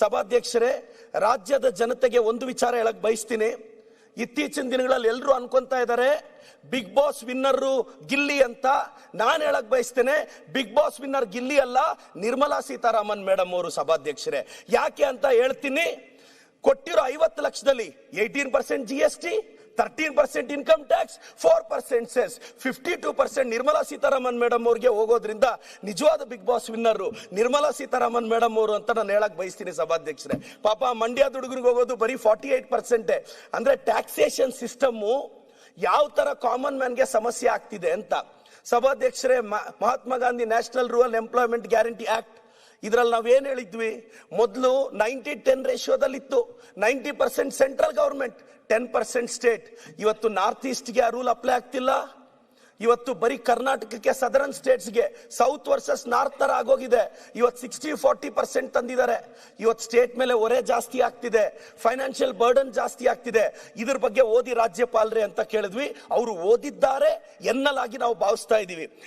ಸಭಾಧ್ಯಕ್ಷರೇ, ರಾಜ್ಯದ ಜನತೆಗೆ ಒಂದು ವಿಚಾರ ಹೇಳಕ್ ಬಯಸ್ತೀನಿ. ಇತ್ತೀಚಿನ ದಿನಗಳಲ್ಲಿ ಎಲ್ಲರೂ ಅನ್ಕೊಂತಾ ಇದ್ದಾರೆ ಬಿಗ್ ಬಾಸ್ ವಿನ್ನರ್ ಗಿಲ್ಲಿ ಅಂತ. ನಾನು ಹೇಳಕ್ ಬಯಸ್ತೇನೆ, ಬಿಗ್ ಬಾಸ್ ವಿನ್ನರ್ ಗಿಲ್ಲಿ ಅಲ್ಲ, ನಿರ್ಮಲಾ ಸೀತಾರಾಮನ್ ಮೇಡಮ್ ಅವರು. ಸಭಾಧ್ಯಕ್ಷರೇ, ಯಾಕೆ ಅಂತ ಹೇಳ್ತೀನಿ. ಕೊಟ್ಟಿರೋ 50 ಲಕ್ಷದಲ್ಲಿ 18% GST, 13% income tax, 4% cess, 52% Nirmala Sitharaman madam ಅವ್ರಿಗೆ ಹೋಗೋದ್ರಿಂದ ನಿಜವಾದ big boss winner Nirmala Sitharaman madam ಅವರು ಅಂತ ನಾನು ಹೇಳಕ್ ಬಯಸ್ತೀನಿ. ಸಭಾಧ್ಯಕ್ಷರೇ, ಪಾಪ ಮಂಡ್ಯ ಹುಡುಗರಿಗೆ ಹೋಗೋದು ಬರೀ 48%. ಅಂದ್ರೆ ಟ್ಯಾಕ್ಸೇಷನ್ ಸಿಸ್ಟಮ್ ಯಾವ ತರ ಕಾಮನ್ ಮ್ಯಾನ್ಗೆ ಸಮಸ್ಯೆ ಆಗ್ತಿದೆ ಅಂತ. ಸಭಾಧ್ಯಕ್ಷರೇ, Mahatma Gandhi national rural employment guarantee act, ಇದರಲ್ಲಿ ನಾವೇನ್ ಹೇಳಿದ್ವಿ, ಮೊದಲು 90-10 ರೇಷಿಯೋದಲ್ಲಿತ್ತು. 90% ಸೆಂಟ್ರಲ್ ಗವರ್ಮೆಂಟ್, 10% ಸ್ಟೇಟ್. ಇವತ್ತು ನಾರ್ತ್ ಈಸ್ಟ್ಗೆ ಆ ರೂಲ್ ಅಪ್ಲೈ ಆಗ್ತಿಲ್ಲ. ಇವತ್ತು ಬರೀ ಕರ್ನಾಟಕಕ್ಕೆ, ಸದರ್ನ್ ಸ್ಟೇಟ್ಸ್ಗೆ, ಸೌತ್ ವರ್ಸಸ್ ನಾರ್ತ್ ತರ ಆಗೋಗಿದೆ. ಇವತ್ತು 60-40% ತಂದಿದ್ದಾರೆ. ಇವತ್ತು ಸ್ಟೇಟ್ ಮೇಲೆ ಹೊರೆ ಜಾಸ್ತಿ ಆಗ್ತಿದೆ, ಫೈನಾನ್ಷಿಯಲ್ ಬರ್ಡನ್ ಜಾಸ್ತಿ ಆಗ್ತಿದೆ. ಇದ್ರ ಬಗ್ಗೆ ಓದಿ ರಾಜ್ಯಪಾಲರೇ ಅಂತ ಕೇಳಿದ್ವಿ. ಅವರು ಓದಿದ್ದಾರೆ ಎನ್ನಲಾಗಿ ನಾವು ಭಾವಿಸ್ತಾ ಇದೀವಿ.